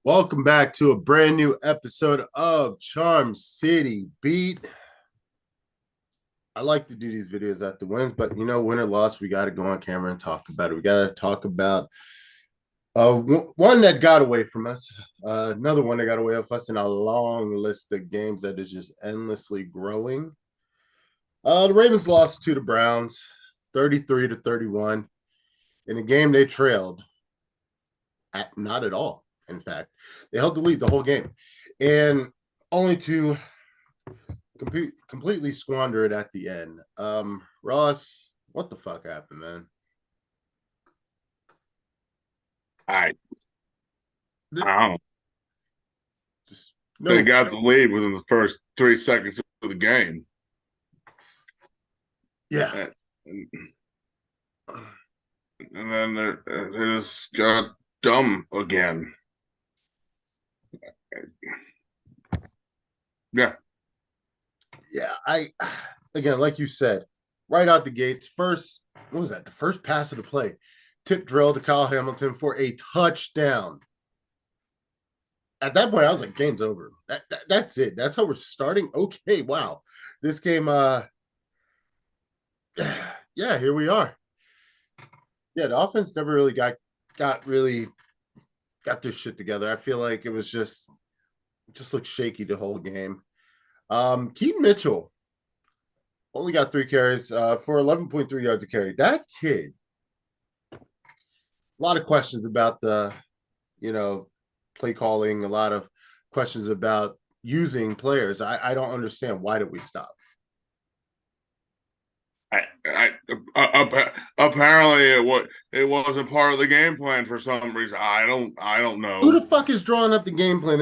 Welcome back to a brand new episode of Charm City Beat. I like to do these videos at the wins, but win or loss, we got to go on camera and talk about it. We got to talk about one that got away from us, another one that got away from us, and a long list of games that is just endlessly growing. The Ravens lost to the Browns, 33-31, in a game they trailed not at all. In fact, they held the lead the whole game, and only to completely squander it at the end. Ross, what the fuck happened, man? I don't. Just They no. got the lead within the first 3 seconds of the game. Yeah. And, and then they just got dumb again. Yeah. Yeah. Again, like you said, right out the gates, first, what was that? The first pass of the play, tip drill to Kyle Hamilton for a touchdown. At that point, I was like, game's over. That's it. That's how we're starting. Okay, wow. This game, yeah, here we are. Yeah, the offense never really got this shit together. I feel like it was just looked shaky the whole game. Keaton Mitchell only got 3 carries for 11.3 yards a carry. That kid, a lot of questions about the, play calling, a lot of questions about using players. I don't understand. Why did we stop? Apparently it wasn't part of the game plan for some reason. I don't Who know. the fuck is drawing up the game plan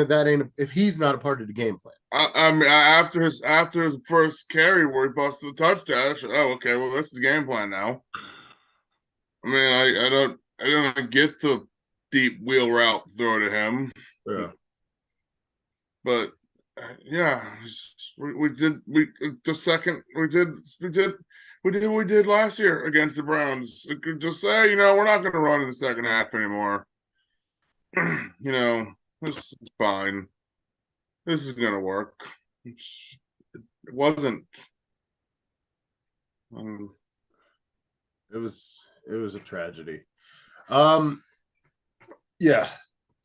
if he's not a part of the game plan? I mean, after his first carry where he busted the touchdown, oh, okay, well, this is the game plan now. I mean, I don't get the deep wheel route throw to him, Yeah. but yeah, we did the second we did last year against the Browns. Just say, we're not going to run in the second half anymore. This is fine. This is going to work. It wasn't. Um, It was a tragedy. Um, yeah,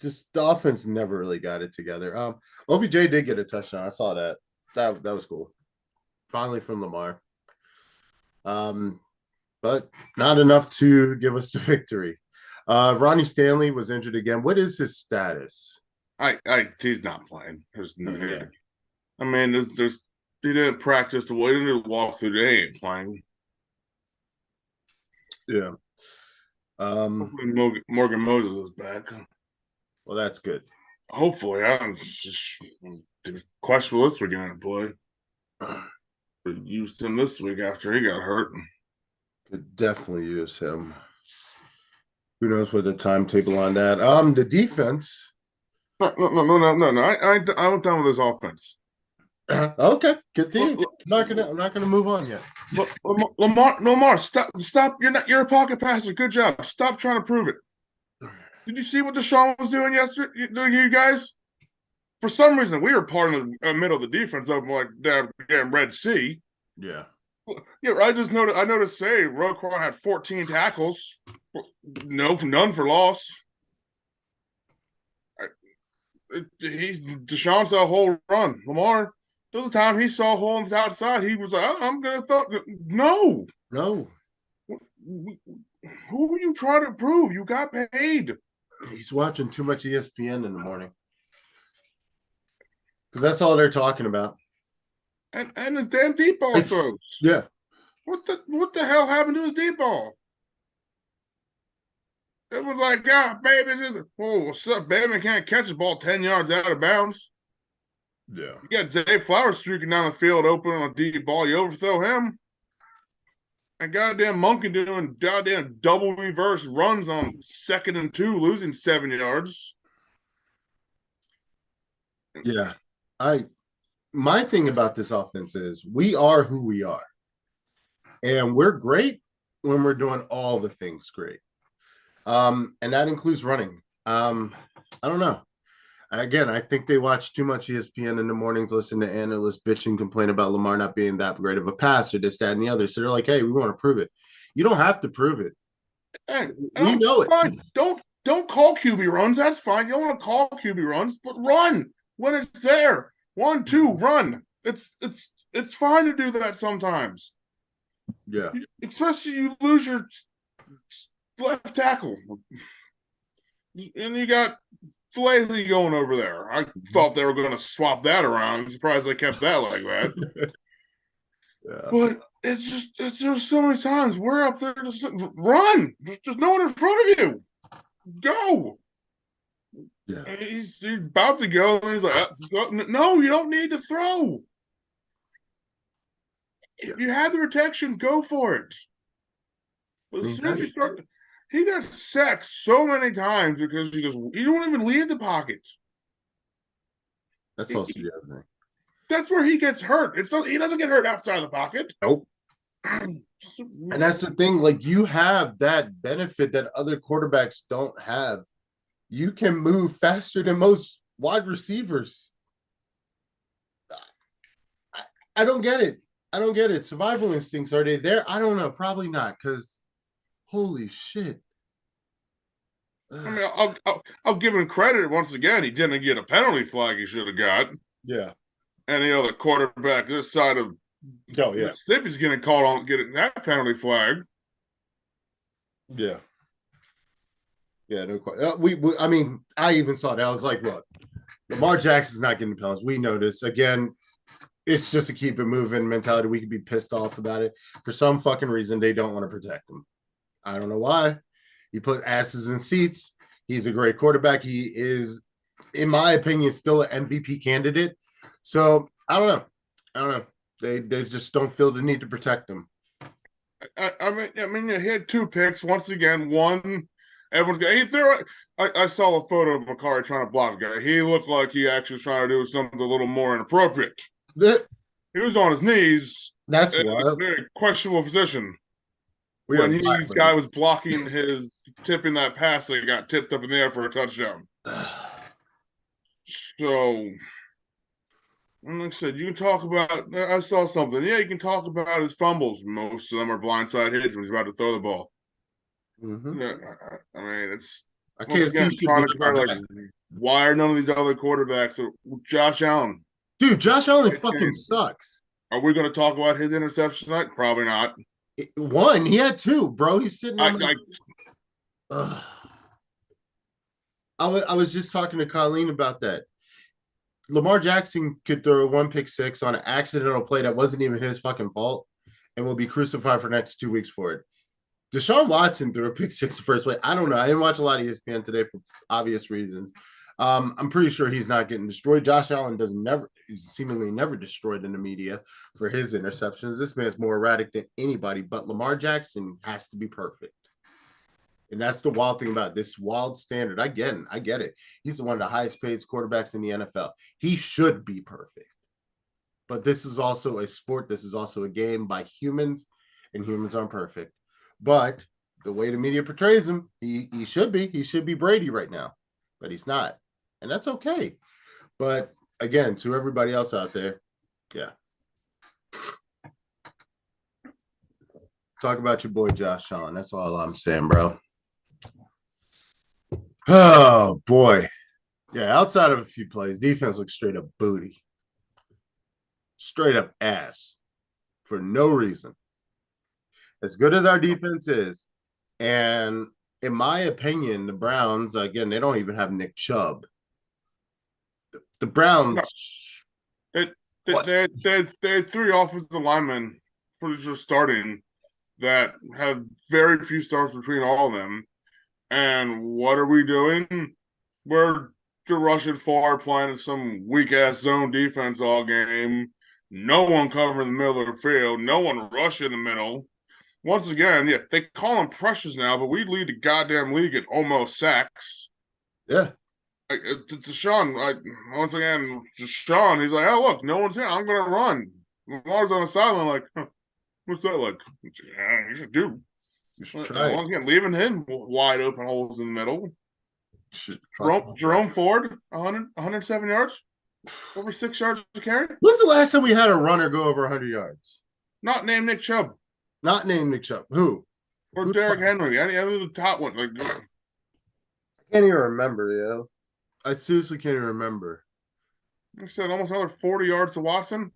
just the offense never really got it together. OBJ did get a touchdown. I saw that. That was cool. Finally from Lamar. Um, but not enough to give us the victory. Ronnie Stanley was injured again. What is his status? he's not playing. There's no. Yeah. I mean, there's he didn't practice the way he didn't walk through. They ain't playing. Yeah. Hopefully Morgan Moses is back. Well, that's good. Hopefully, I'm just questionable this week going to play. But used him this week after he got hurt. Could definitely use him. Who knows what the timetable on that? The defense. No. I'm done with his offense. Okay, continue. I'm not gonna move on yet. Lamar, stop. You're a pocket passer. Good job. Stop trying to prove it. Did you see what Deshaun was doing yesterday? You guys, for some reason, we were part of the middle of the defense up like damn Red Sea. Yeah. Yeah, I noticed. Say Roquan had 14 tackles. No, none for loss. Deshaun saw a whole run. Lamar, the time he saw a hole on the outside, he was like, oh, I'm gonna throw. No, No, who are you trying to prove? You got paid. he's watching too much ESPN in the morning because that's all they're talking about. And his damn deep ball It's throws. yeah. What the hell happened to his deep ball? It was like, yeah, baby. Oh, what's up, baby? Can't catch the ball 10 yards out of bounds. Yeah. You got Zay Flowers streaking down the field open on a deep ball. You overthrow him. And goddamn Monkey doing goddamn double reverse runs on 2nd and 2, losing 7 yards. Yeah. I My thing about this offense is we are who we are. And we're great when we're doing all the things great. And that includes running. I don't know. Again, I think they watch too much ESPN in the mornings, listen to analysts bitch and complain about Lamar not being that great of a passer, this, that, and the other. So they're like, hey, we want to prove it. You don't have to prove it. And We know it. fine. Don't call QB runs. That's fine. You don't want to call QB runs, but run when it's there. 1, 2, run. It's fine to do that sometimes. Yeah. Especially you lose your left tackle. And you got Flaley going over there. I thought they were going to swap that around. I'm surprised they kept that like that. Yeah. But it's just so many times we're up there just run. There's no one in front of you. Go. Yeah. And he's about to go, and he's like, no, you don't need to throw. If you have the protection, go for it. But as soon as you start, he got sacked so many times because you don't even leave the pocket. That's also the other thing. That's where he gets hurt. He doesn't get hurt outside of the pocket. Nope. And that's the thing. Like, you have that benefit that other quarterbacks don't have. You can move faster than most wide receivers. I don't get it. I don't get it. Survival instincts, are they there? I don't know. Probably not, because holy shit. I mean, I'll give him credit once again. He didn't get a penalty flag he should have got. Yeah. Any other quarterback this side of Mississippi's getting called on getting that penalty flag. Yeah. Yeah, no question. I mean, I even saw that. I was like, look, Lamar Jackson's not getting penalties. We know this. Again, it's just a keep it moving mentality. We could be pissed off about it. For some fucking reason, they don't want to protect him. I don't know why. He put asses in seats. He's a great quarterback. He is, in my opinion, still an MVP candidate. So I don't know. They just don't feel the need to protect him. I mean, he had 2 picks. Once again, one, everyone's got. I saw a photo of McCarry trying to block a guy. He looked like he actually was trying to do something a little more inappropriate. He was on his knees. That's in why. a very questionable position. When his guy was blocking his tipping that pass that got tipped up in the air for a touchdown. So, like I said, you can talk about. I saw something. Yeah, you can talk about his fumbles. Most of them are blindside hits when he's about to throw the ball. Mm-hmm. Yeah, I mean, it's. I can't see trying to compare, like, why are none of these other quarterbacks? Josh Allen. Dude, Josh Allen fucking sucks. Are we going to talk about his interception tonight? Probably not. One, he had 2, bro. He's sitting on I was just talking to Colleen about that. Lamar Jackson could throw 1 pick 6 on an accidental play that wasn't even his fucking fault and will be crucified for the next 2 weeks for it. Deshaun Watson threw a pick 6 the first way. I don't know. I didn't watch a lot of ESPN today for obvious reasons. I'm pretty sure he's not getting destroyed. Josh Allen is seemingly never destroyed in the media for his interceptions. This man's more erratic than anybody, but Lamar Jackson has to be perfect. And that's the wild thing about this wild standard. I get it. He's one of the highest paid quarterbacks in the NFL. He should be perfect. But this is also a sport. This is also a game by humans, and humans aren't perfect. But the way the media portrays him, he should be. He should be Brady right now, but he's not. And that's okay. But again, to everybody else out there, yeah. Talk about your boy Josh Allen. That's all I'm saying, bro. Oh, boy. Yeah, outside of a few plays, defense looks straight up booty. Straight up ass. For no reason. As good as our defense is, and in my opinion, the Browns, again, they don't even have Nick Chubb. The Browns. No. They had 3 offensive linemen pretty sure starting that have very few starts between all of them. And what are we doing? We're rushing far, playing some weak-ass zone defense all game. No one covering the middle of the field. No one rushing the middle. Once again, yeah, they call them pressures now, but we lead the goddamn league at almost sacks. Yeah. Deshaun, once again, Deshaun, he's like, oh, look, no one's here. I'm going to run. Lamar's on the sideline like, huh, what's that like? Yeah, you should do. You should try once again, leaving him wide open holes in the middle. Shit, Jerome Ford, 107 yards, over 6 yards to carry. When's the last time we had a runner go over 100 yards? Not named Nick Chubb. Not named Nick Chubb. Who? Or Derrick Henry. Any of the top one. Like, I can't even remember, yo. I seriously can't even remember. I said almost another 40 yards to Watson.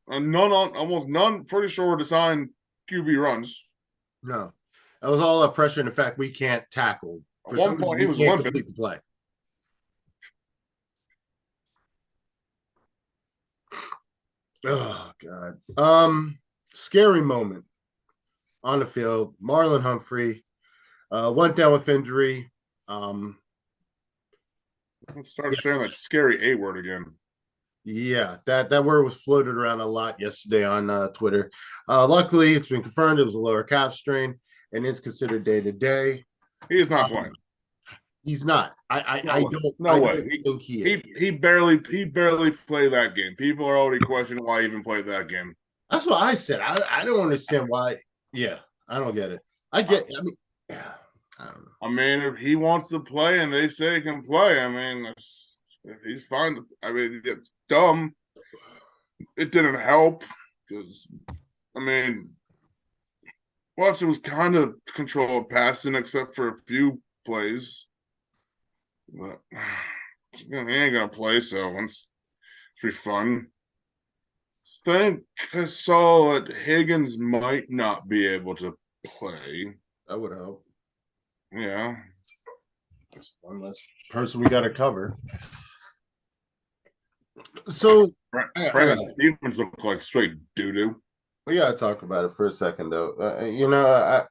Almost none. Pretty sure were designed QB runs. No, that was all that pressure and the fact we can't tackle. At one point, he was limping. Complete the play. Oh God. Scary moment on the field. Marlon Humphrey went down with injury. Start sharing that scary A word again. Yeah, that word was floated around a lot yesterday on Twitter. Luckily, it's been confirmed it was a lower calf strain and is considered day to day. He is not playing. He's not. I don't think he is. He barely played that game. People are already questioning why he even played that game. That's what I said. I don't understand why. Yeah, I don't get it. I don't know. I mean, if he wants to play and they say he can play, I mean, he's fine. I mean, it's dumb. It didn't help because, I mean, Watson was kind of controlled passing except for a few plays. But he ain't gonna play, so it's be fun. Think I saw that Higgins might not be able to play. That would help. Yeah. That's one less person we got to cover. So, Brandon Stevens looked like straight doo-doo. We got to talk about it for a second, though. I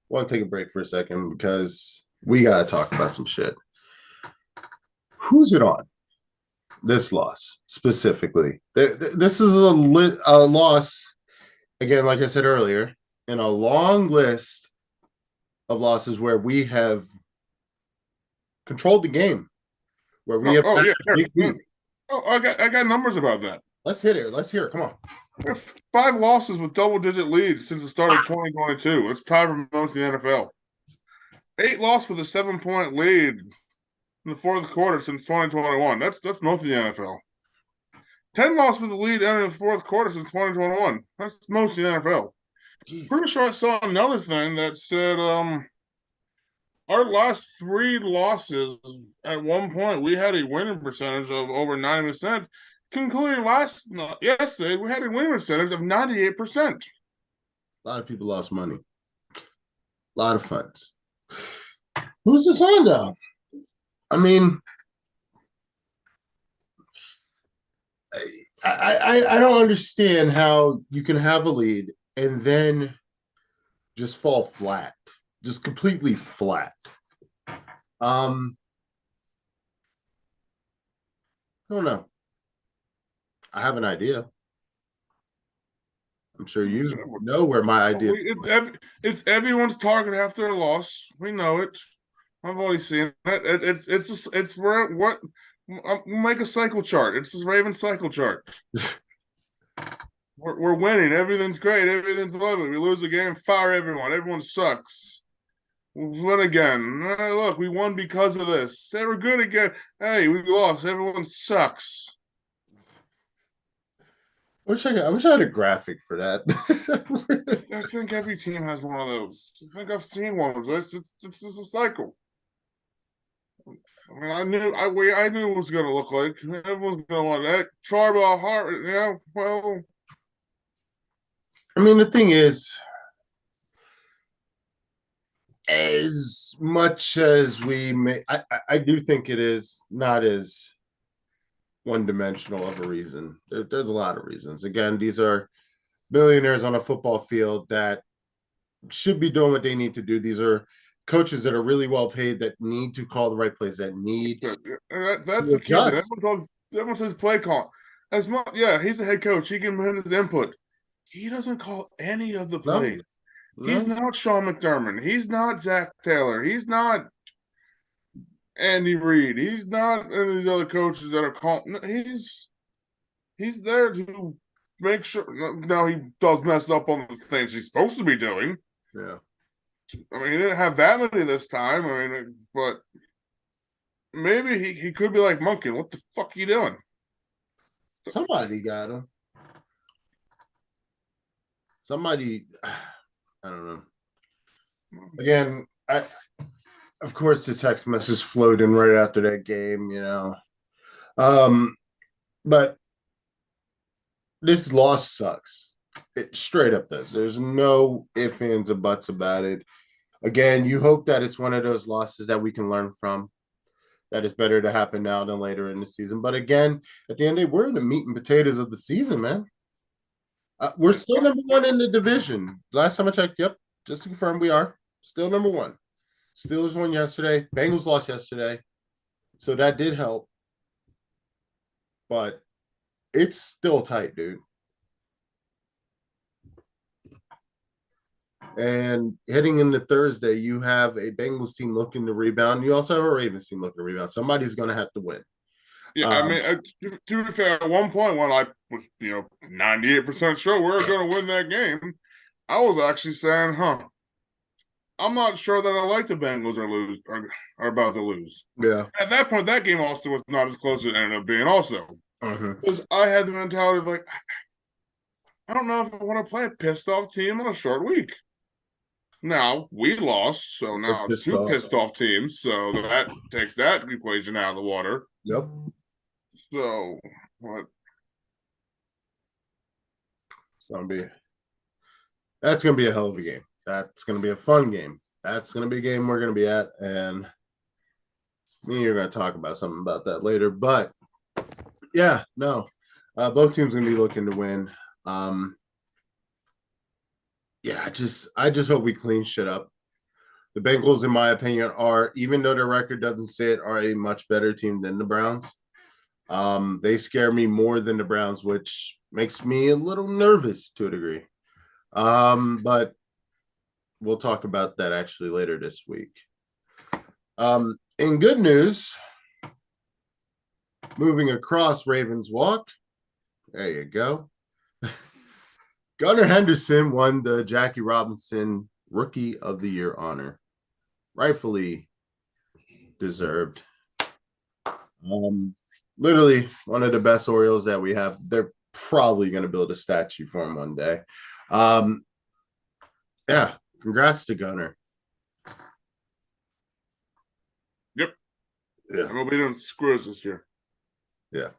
want to take a break for a second because we got to talk about some shit. Who's it on? This loss specifically. This is a loss, again, like I said earlier, in a long list of losses where we have controlled the game, where we have. I got numbers about that. Let's hit it. Let's hear it. Come on. We have 5 losses with double-digit leads since the start of 2022. It's tied for most in the NFL. 8 losses with a 7-point lead in the fourth quarter since 2021. That's most of the NFL. 10 losses with a lead entering the fourth quarter since 2021. That's most of the NFL. Jeez. Pretty sure I saw another thing that said our last 3 losses at one point we had a winning percentage of over 90%. Concluding yesterday, we had a winning percentage of 98%. A lot of people lost money. A lot of funds. Who's this on now? I mean, I don't understand how you can have a lead and then just fall flat, just completely flat. I don't know. I have an idea. I'm sure you know where my idea is. It's everyone's target after a loss. We know it. I've already seen it. It's where what make a cycle chart. It's this Raven cycle chart. We're winning. Everything's great. Everything's lovely. We lose a game, fire everyone. Everyone sucks. We'll win again. Look, we won because of this. They were good again. Hey, we lost. Everyone sucks. I wish I had a graphic for that. I think every team has one of those. I think I've seen one of those. It's just a cycle. I mean, I knew it was going to look like. Everyone's going to want that. Tribal heart, well. I mean, the thing is, as much as we may, I do think it is not as one-dimensional of a reason. There's a lot of reasons. Again, these are billionaires on a football field that should be doing what they need to do. These are coaches that are really well paid that need to call the right plays, that need that's the key. Everyone says play call. He's a head coach. He can put his input. He doesn't call any of the plays. No. He's not Sean McDermott. He's not Zach Taylor. He's not Andy Reid. He's not any of these other coaches that are calling. He's there to make sure. Now he does mess up on the things he's supposed to be doing. Yeah. I mean, he didn't have that many this time. I mean, but maybe he could be like Monken. What the fuck are you doing? Somebody got him. Somebody, I don't know. Again, of course the text message flowed in right after that game, you know. But this loss sucks. It straight up does. There's no ifs, ands, or buts about it. Again, you hope that it's one of those losses that we can learn from. That is better to happen now than later in the season. But again, at the end of the day, we're in the meat and potatoes of the season, man. We're still number one in the division. Last time I checked, yep, just to confirm, we are still number one. Steelers won yesterday. Bengals lost yesterday. So that did help. But it's still tight, dude. And heading into Thursday, you have a Bengals team looking to rebound. You also have a Ravens team looking to rebound. Somebody's going to have to win. Yeah, I mean, to be fair, at one point when I was, 98% sure we were going to win that game, I was actually saying, I'm not sure that I like the Bengals are about to lose. Yeah. At that point, that game also was not as close as it ended up being. Also, because I had the mentality of like, I don't know if I want to play a pissed off team on a short week. Now we lost, so now it's two pissed off teams. So that takes that equation out of the water. Yep. So what? That's gonna be a hell of a game. That's gonna be a fun game. That's gonna be a game we're gonna be at, and me and you're gonna talk about something about that later. But yeah, no, both teams gonna be looking to win. Yeah, I just hope we clean shit up. The Bengals, in my opinion, are, even though their record doesn't say it, are a much better team than the Browns. They scare me more than the Browns, which makes me a little nervous to a degree. But we'll talk about that actually later this week. In good news, moving across Ravens Walk, there you go. Gunnar Henderson won the Jackie Robinson Rookie of the Year honor. Rightfully deserved. Literally one of the best Orioles that we have. They're probably going to build a statue for him one day. Yeah, congrats to Gunnar. Yep. Yeah. MLB didn't screw us this year. Yeah.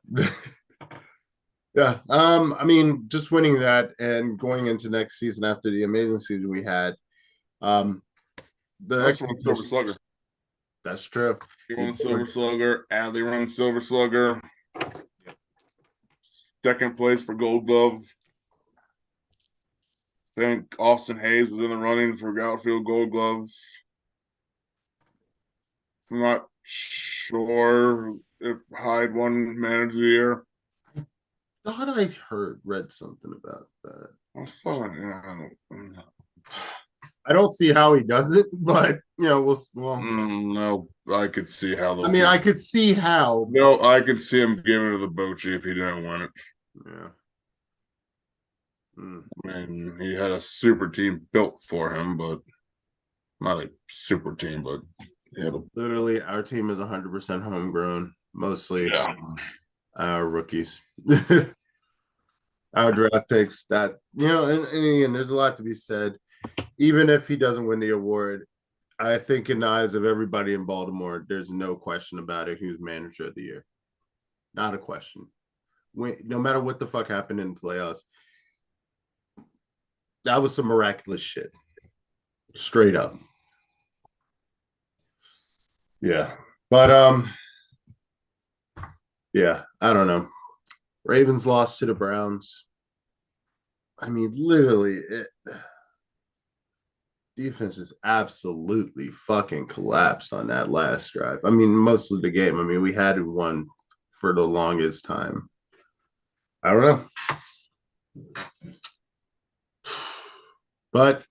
Yeah. I mean, just winning that and going into next season after the amazing season we had. That's one Silver Slugger. That's true. He won Silver Slugger. Adley runs Silver Slugger. Second place for Gold Glove. I think Austin Hayes was in the running for outfield Gold Gloves. I'm not sure if Hyde won Manager of the Year. I thought I read something about that. I don't see how he does it, but no, I could see how. I could see how. No, I could see him giving it to the Bochy if he didn't win it. Yeah. I mean, he had a super team built for him, but not a super team, but literally our team is 100% homegrown, mostly our rookies. Our draft picks that, and again, there's a lot to be said. Even if he doesn't win the award, I think in the eyes of everybody in Baltimore, there's no question about it who's Manager of the Year. Not a question. No matter what the fuck happened in the playoffs, that was some miraculous shit. Straight up. Yeah. But yeah, I don't know. Ravens lost to the Browns. I mean, literally, defense is absolutely fucking collapsed on that last drive. I mean, most of the game. I mean, we had one for the longest time. I don't know. But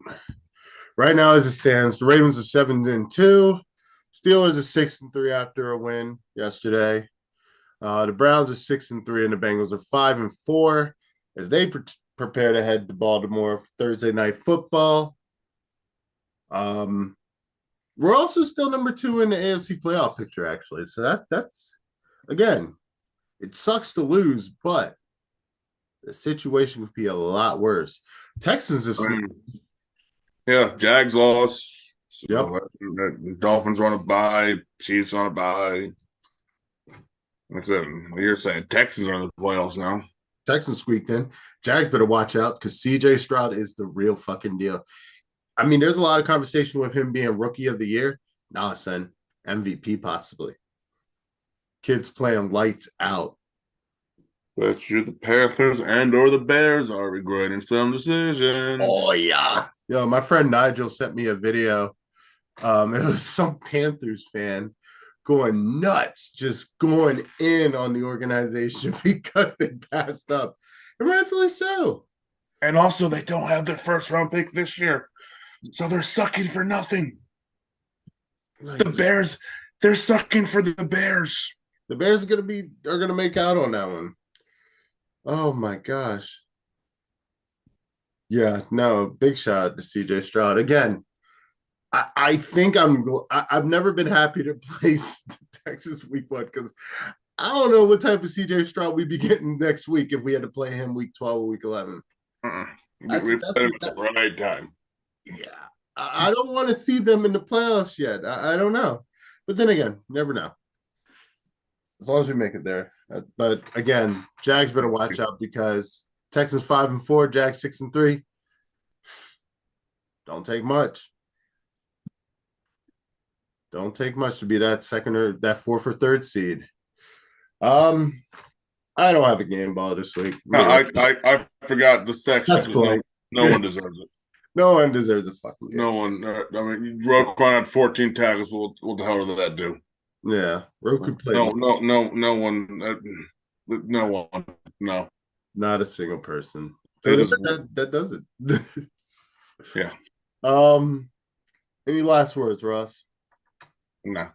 right now, as it stands, the Ravens are 7-2. Steelers are 6-3 after a win yesterday. The Browns are 6-3, and the Bengals are 5-4 as they prepare to head to Baltimore for Thursday Night Football. We're also still number 2 in the AFC playoff picture, actually. So that's again, it sucks to lose, but the situation would be a lot worse. Texans have I seen. mean, yeah, Jags lost. Yep. So Dolphins on a bye, Chiefs on a bye. That's it. You're saying Texans are in the playoffs now. Texans squeaked in. Jags better watch out because CJ Stroud is the real fucking deal. I mean, there's a lot of conversation with him being rookie of the year. Nah, son, MVP possibly. Kids playing lights out. Bet you the Panthers and or the Bears are regretting some decisions. Oh yeah. Yo, my friend Nigel sent me a video. It was some Panthers fan going nuts, just going in on the organization because they passed up. And rightfully so. And also, they don't have their first round pick this year. So they're sucking for nothing. Like, The Bears, they're sucking for the Bears. the Bears are gonna make out on that one. Oh my gosh. Yeah, no, big shout out to CJ Stroud. Again, I think I've never been happy to place Texas week 1 because I don't know what type of CJ Stroud we'd be getting next week if we had to play him week 12 or week 11. We played them at the right time. Yeah. I don't want to see them in the playoffs yet. I don't know. But then again, never know. As long as we make it there. But again, Jags better watch out because Texans 5-4, Jags 6-3. Don't take much. Don't take much to be that second or that 4th or 3rd seed. I don't have a game ball this week. No, I forgot the section. That's cool. No one deserves it. No one deserves a fucking game. No one. I mean, Roquan had 14 tackles. What the hell did that do? Yeah, Roku played. No one. No one. No. Not a single person. So that does it. Yeah. Any last words, Ross? No.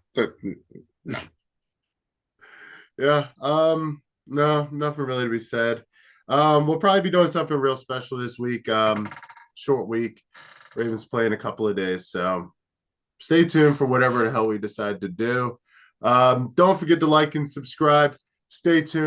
Yeah. No, nothing really to be said. We'll probably be doing something real special this week. Short week. Ravens playing a couple of days, so stay tuned for whatever the hell we decide to do. Don't forget to like and subscribe. Stay tuned.